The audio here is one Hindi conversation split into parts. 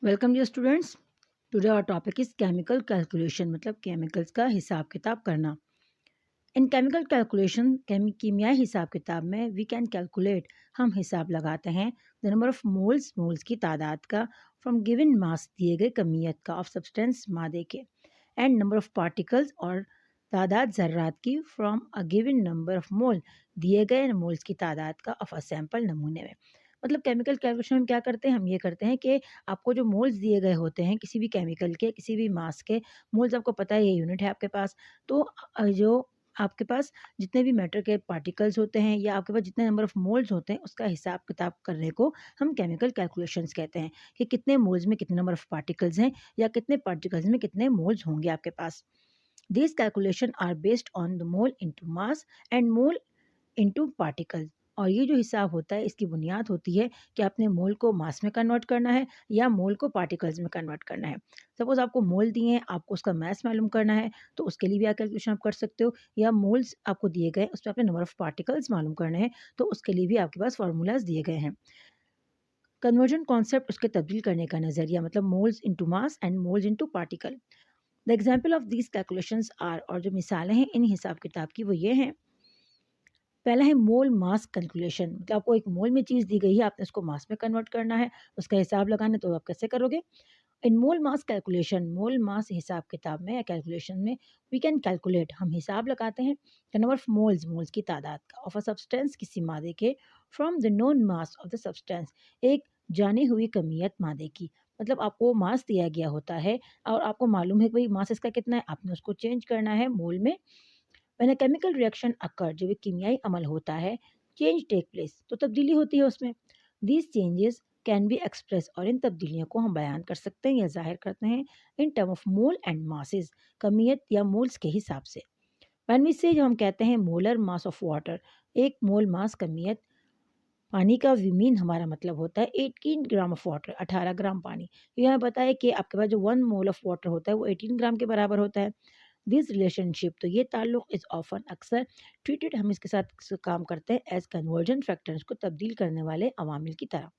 Welcome dear students. Today our topic is chemical calculation, मतलब केमिकल्स का हिसाब किताब करना। इन केमिकल कैलकुलेशन कीमियाई हिसाब किताब में वी कैन कैलकुलेट, हम हिसाब लगाते हैं the number of moles, moles की तादाद का, फ्रॉम गिवन मास, दिए गए कमियत का, ऑफ सब्सटेंस मादे के, एंड नंबर ऑफ पार्टिकल्स, और तादाद ज़र्रात की, from a given number of मोल, दिए गए मोल्स की तादाद का, ऑफ अ सैंपल, नमूने में। मतलब केमिकल कैलकुलेशन हम क्या करते हैं, हम ये करते हैं कि आपको जो मोल्स दिए गए होते हैं किसी भी केमिकल के, किसी भी मास के, मोल्स आपको पता है, ये यूनिट है आपके पास। तो जो आपके पास जितने भी मैटर के पार्टिकल्स होते हैं या आपके पास जितने नंबर ऑफ मोल्स होते हैं, उसका हिसाब किताब करने को हम केमिकल कैलकुलेशंस कहते हैं, कि कितने मोल्स में कितने नंबर ऑफ पार्टिकल्स हैं या कितने पार्टिकल्स में कितने मोल्स होंगे आपके पास। These calculation are based on the mole into mass and mole into particle। और ये जो हिसाब होता है इसकी बुनियाद होती है कि आपने मोल को मास में कन्वर्ट करना है या मोल को पार्टिकल्स में कन्वर्ट करना है। सपोज आपको मोल दिए हैं, आपको उसका मास मालूम करना है, तो उसके लिए भी आप कैलकुलेशन आप कर सकते हो। या मोल्स आपको दिए गए, उसमें आपने नंबर ऑफ पार्टिकल्स मालूम करने हैं, तो उसके लिए भी आपके पास फार्मूलाज दिए गए हैं। कन्वर्जन कॉन्सेप्ट, उसके तब्दील करने का नज़रिया, मतलब moles into mass and moles into particle. The example of these calculations are, और जो मिसालें हैं इन हिसाब किताब की वो ये हैं। पहला है मोल मास कैलकुलेशन, मतलब आपको एक मोल में चीज़ दी गई है, आपने उसको मास में कन्वर्ट करना है, उसका हिसाब लगाना है, तो आप कैसे करोगे। इन मोल मास कैलकुलेशन, मोल मास हिसाब किताब में या कैलकुलेशन में, वी कैन कैलकुलेट, हम हिसाब लगाते हैं the number of moles, moles की तादाद का, ऑफ अ सब्सटेंस, किसी मादे के, from the known mass of the substance, एक जानी हुई कमियत मादे की। मतलब आपको मास दिया गया होता है और आपको मालूम है कि भाई मास इसका कितना है, आपने उसको चेंज करना है मोल में। When a chemical reaction occur, जब एक कीमियाई अमल होता है, चेंज टेक प्लेस, तो तब्दीली होती है उसमें। These changes can be express, और इन तब्दीलियों को हम बयान कर सकते हैं या जाहिर करते हैं in term of mole and masses, कमियत या मोल्स के हिसाब से। व्हेन वी से, जो हम कहते हैं मोलर मास ऑफ वाटर, एक मोल मास कमियत पानी का, विमीन हमारा मतलब होता है 18 ग्राम ऑफ वाटर, 18 ग्राम पानी। ये हमें पता है कि आपके पास जो 1 मोल ऑफ वाटर होता है वो 18 ग्राम के बराबर होता है। दिस रिलेशनशिप, तो ये ताल्लुक, इज ऑफन, अक्सर ट्रीटेड, हम इसके साथ काम करते हैं एज कन्वर्जन फैक्टर, इसको तब्दील करने वाले अवामिल की तरह।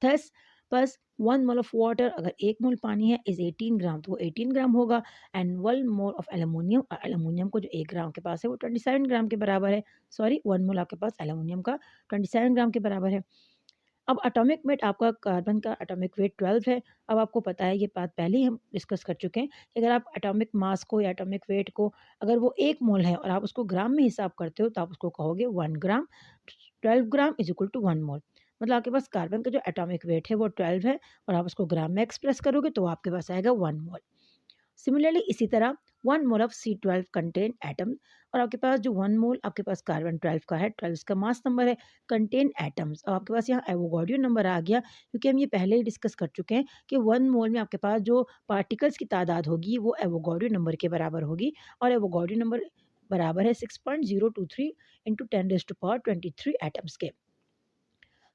थस बस 1 मोल ऑफ वाटर, अगर 1 मोल पानी है, इज 18 ग्राम, तो वो 18 ग्राम होगा। एंड 1 मोल ऑफ एल्यूमिनियम, और एल्यूमिनियम को जो 1 ग्राम के पास है वो 27 ग्राम के बराबर है। सॉरी, 1 मोल आपके पास एल्यूमिनियम का 27 ग्राम के बराबर है। अब एटॉमिक वेट, आपका कार्बन का एटॉमिक वेट 12 है। अब आपको पता है, ये बात पहले ही हम डिस्कस कर चुके हैं, कि अगर आप एटॉमिक मास को या एटॉमिक वेट को, अगर वो 1 मोल है और आप उसको ग्राम में हिसाब करते हो, तो आप उसको कहोगे 1 ग्राम। 12 ग्राम इज इक्वल टू 1 मोल। मतलब आपके पास कार्बन का जो एटॉमिक वेट है वो 12 है, और आप उसको ग्राम में एक्सप्रेस करोगे तो आपके पास आएगा 1 मोल। सिमिलरली इसी तरह 1 mole of C12 contain atom, और आपके पास जो 1 मोल आपके पास कार्बन 12 का है, 12 इसका मास नंबर है, कंटेन एटम्स। अब आपके पास यहाँ एवोगाड्रो नंबर आ गया, क्योंकि हम ये पहले ही डिस्कस कर चुके हैं कि 1 मोल में आपके पास जो पार्टिकल्स की तादाद होगी वो एवोगाड्रो नंबर के बराबर होगी, और एवोगाड्रो नंबर बराबर है 6.023 इंटू 10⁻23 एटम्स के।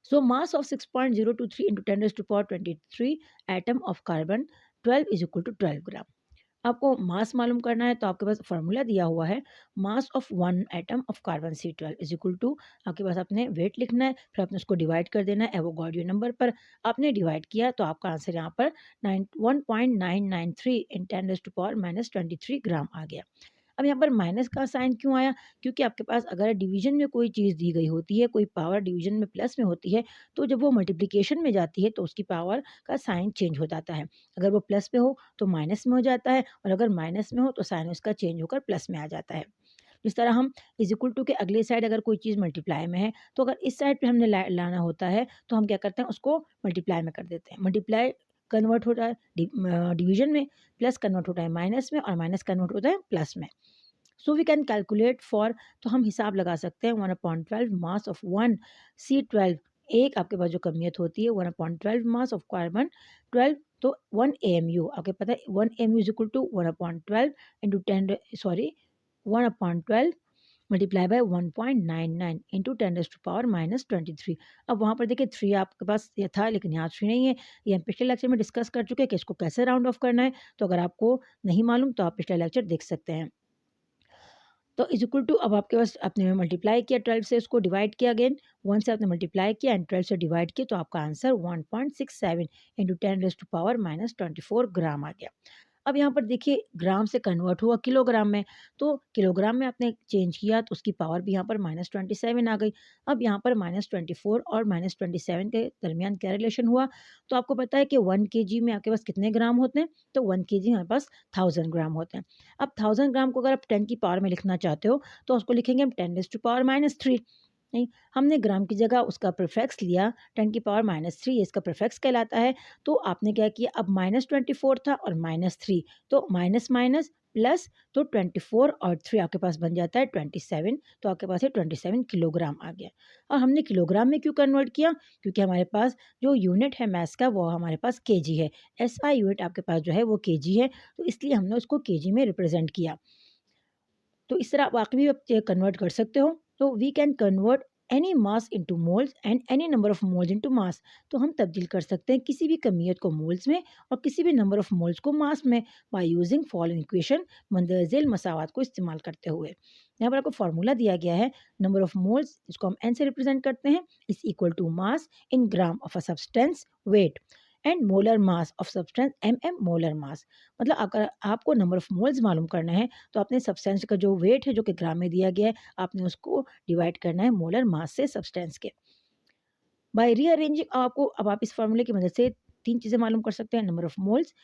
So mass of 6.023 into 10⁻23 atom of carbon 12 is equal to 12 ग्राम। आपको मास मालूम करना है, तो आपके पास फार्मूला दिया हुआ है, mass of 1 atom of carbon C12 is equal to, आपके पास आपने वेट लिखना है, फिर आपने उसको डिवाइड कर देना है एवोगाड्रो नंबर पर। आपने डिवाइड किया तो आपका आंसर यहाँ पर 1.993 इन 10⁻23 ग्राम आ गया। अब यहाँ पर माइनस का साइन क्यों आया, क्योंकि आपके पास अगर डिवीजन में कोई चीज़ दी गई होती है, कोई पावर डिवीजन में प्लस में होती है, तो जब वो मल्टीप्लिकेशन में जाती है तो उसकी पावर का साइन चेंज हो जाता है। अगर वो प्लस में हो तो माइनस में हो जाता है, और अगर माइनस में हो तो साइन उसका चेंज होकर प्लस में आ जाता है। जिस तरह हम इज इक्वल टू के अगले साइड अगर कोई चीज़ मल्टीप्लाई में है, तो अगर इस साइड पे हमने लाना होता है, तो हम क्या करते हैं, उसको मल्टीप्लाई में कर देते हैं। मल्टीप्लाई कन्वर्ट होता है डिवीजन में, प्लस कन्वर्ट होता है माइनस में, और माइनस कन्वर्ट होता है प्लस में। So we can calculate for, तो हम हिसाब लगा सकते हैं 1/12 मास ऑफ 1 C12, एक आपके पास जो कमियत होती है 1/12 मास ऑफ कार्बन 12, तो 1 AMU, आपके पता है 1 AMU is equal to 1/12 into 10, sorry 1/12 multiply by 1.99 into 10⁻⁻23। अब वहाँ पर देखिए 3 आपके पास ये था, लेकिन यहाँ 3 नहीं है। ये हम पिछले लेक्चर में डिस्कस कर चुके हैं कि इसको कैसे राउंड ऑफ करना है, तो अगर आपको नहीं मालूम तो आप पिछला लेक्चर देख सकते हैं। तो इज इक्वल टू, अब आपके पास आपने मल्टीप्लाई किया 12 से, उसको डिवाइड किया अगेन 1 से आपने मल्टीप्लाई किया एंड 12 से डिवाइड किया, तो आपका आंसर 1.67 इंटू 10⁻⁻24 ग्राम आ गया। अब यहाँ पर देखिए ग्राम से कन्वर्ट हुआ किलोग्राम में, तो किलोग्राम में आपने चेंज किया तो उसकी पावर भी यहाँ पर -27 आ गई। अब यहाँ पर -24 और -27 के दरमियान क्या रिलेशन हुआ, तो आपको पता है कि 1 केजी में आपके पास कितने ग्राम होते हैं, तो 1 केजी हमारे पास 1000 ग्राम होते हैं। अब 1000 ग्राम को अगर आप 10 की पावर में लिखना चाहते हो तो उसको लिखेंगे हम 10⁻³ नहीं, हमने ग्राम की जगह उसका प्रीफिक्स लिया 10⁻³ ये इसका प्रीफिक्स कहलाता है। तो आपने क्या किया, अब -24 था और -3, तो माइनस माइनस प्लस, तो 24 और 3 आपके पास बन जाता है 27, तो आपके पास ये 27 किलोग्राम आ गया। और हमने किलोग्राम में क्यों कन्वर्ट किया, क्योंकि हमारे पास जो यूनिट है मैथ्स का वो हमारे पास केजी है, एसआई यूनिट आपके पास जो है वो केजी है, तो इसलिए हमने उसको केजी में रिप्रेजेंट किया। तो इस तरह वाकई भी आप कन्वर्ट कर सकते हो। तो we can convert any mass into moles and any number of moles into mass, तो हम तब्दील कर सकते हैं किसी भी कमियत को मोल्स में और किसी भी नंबर ऑफ मोल्स को मास में बाय यूजिंग फॉलोइंग इक्वेशन, मंदरजेल मसावात को इस्तेमाल करते हुए। यहाँ पर आपको फार्मूला दिया गया है, नंबर ऑफ मोल्स इसको हम एन से रिप्रेजेंट करते हैं, is equal to mass in gram of a substance weight and molar mass of substance molar mass. मतलब अगर आपको नंबर ऑफ मोल्स मालूम करना है तो आपने सब्सटेंस का जो वेट है जो कि ग्राम में दिया गया है, आपने उसको डिवाइड करना है मोलर मास से सब्सटेंस के। बाय रीअरेंजिंग आपको, अब आप इस फार्मूले की मदद से 3 चीज़ें मालूम कर सकते हैं, number of moles,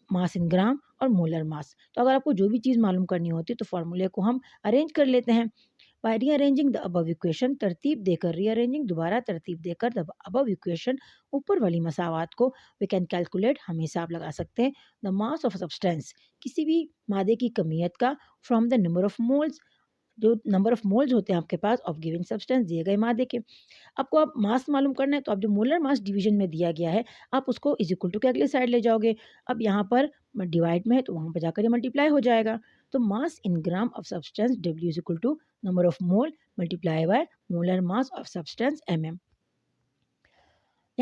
mass in ग्राम और मोलर मास। तो अगर आपको जो भी चीज़ मालूम करनी होती है तो फार्मूले को हम अरेंज कर लेते हैं। By rearranging the above equation, तरतीब देकर, रीअरेंजिंग दोबारा तरतीब देकर द अबव इक्वेशन, ऊपर वाली मसावात को, वी कैन कैलकुलेट, हम हिसाब लगा सकते हैं, द मास ऑफ सब्सटेंस, किसी भी मादे की कमियत का, from the number of moles, जो नंबर ऑफ मोल्स होते हैं आपके पास ऑफ गिवन सब्सटेंस दिए गए मादे के। आपको अब मास मालूम करना है तो आप जो मोलर मास डिवीजन में दिया गया है आप उसको इज इक्वल टू के अगले साइड ले जाओगे। अब यहाँ पर डिवाइड में है तो वहाँ पर जाकर ये मल्टीप्लाई हो जाएगा। तो mass in gram of substance W is equal to number of mole multiply by molar mass of substance M. यहाँ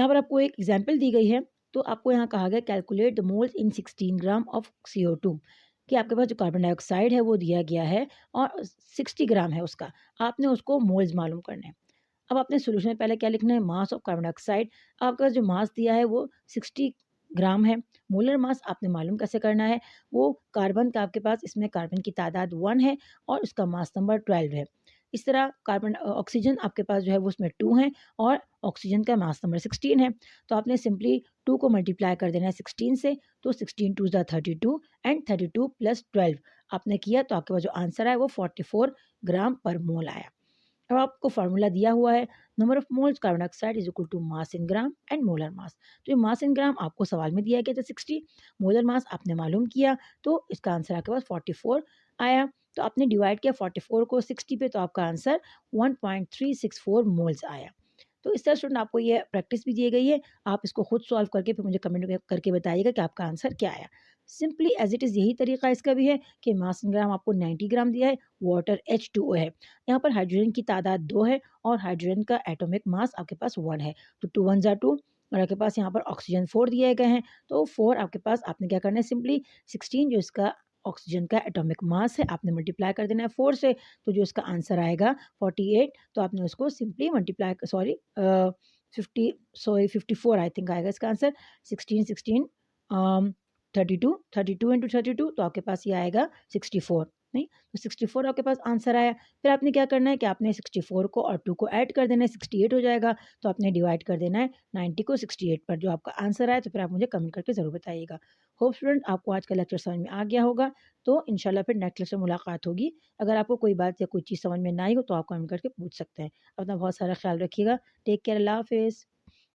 पर आपको एक एग्जाम्पल दी गई है, तो आपको यहाँ कहा गया calculate the moles in 16 gram of CO2, कि आपके पास जो कार्बन डाइऑक्साइड है वो दिया गया है और 60 ग्राम है उसका, आपने उसको मोल्स मालूम करने हैं। अब आपने सोल्यूशन में पहले क्या लिखना है, मास ऑफ कार्बन डाइऑक्साइड, आपका जो मास दिया है वो 60 ग्राम है। मोलर मास आपने मालूम कैसे करना है, वो कार्बन का आपके पास इसमें कार्बन की तादाद 1 है और उसका मास नंबर 12 है। इस तरह कार्बन ऑक्सीजन आपके पास जो है वो उसमें 2 है और ऑक्सीजन का मास नंबर 16 है। तो आपने सिंपली 2 को मल्टीप्लाई कर देना है 16 से, तो 16 2 ज़ा 32 एंड 32 प्लस 12 आपने किया तो आपके पास जो आंसर आया वो 44 ग्राम पर मोल आया। अब आपको फार्मूला दिया हुआ है, number of moles carbon dioxide is equal to mass in gram and molar mass. तो ये मास इन ग्राम आपको सवाल में दिया गया था 60, मोलर मास आपने मालूम किया तो इसका आंसर आपके पास 44 आया। तो आपने डिवाइड किया 44 को 60 पे, तो आपका आंसर 1.364 मोल्स आया। तो इस तरह स्टूडेंट आपको ये प्रैक्टिस भी दी गई है, आप इसको खुद सॉल्व करके फिर मुझे कमेंट में करके बताइएगा कि आपका आंसर क्या आया। सिंपली एज इट इज़ यही तरीका इसका भी है कि मास इन ग्राम आपको 90 ग्राम दिया है, वाटर H2O है, यहाँ पर हाइड्रोजन की तादाद 2 है और हाइड्रोजन का एटॉमिक मास आपके पास 1 है, तो 2 1 ज़ा 2 और आपके पास यहाँ पर ऑक्सीजन 4 दिए गए हैं, तो 4 आपके पास आपने क्या करना है, सिंपली 16 जो इसका ऑक्सीजन का एटॉमिक मास है आपने मल्टीप्लाई कर देना है 4 से, तो जो इसका आंसर आएगा 48, तो आपने उसको simply multiply sorry 54 I think आएगा इसका आंसर, 16 16 32 32 इंटू 32, तो आपके पास ये आएगा 64 नहीं, तो 64 आपके पास आंसर आया। फिर आपने क्या करना है कि आपने 64 को और 2 को ऐड कर देना है, 68 हो जाएगा, तो आपने डिवाइड कर देना है 90 को 68 पर, जो आपका आंसर आया तो फिर आप मुझे कमेंट करके ज़रूर बताइएगा। होप स्टूडेंट आपको आज का लेक्चर समझ में आ गया होगा, तो इंशाल्लाह फिर नेक्स्ट लेक्चर मुलाकात होगी। अगर आपको कोई बात या कोई चीज़ समझ में ना आई हो तो आप कमेंट करके पूछ सकते हैं। अपना बहुत सारा ख्याल रखिएगा। टेक केयर, अल्लाह हाफिज़।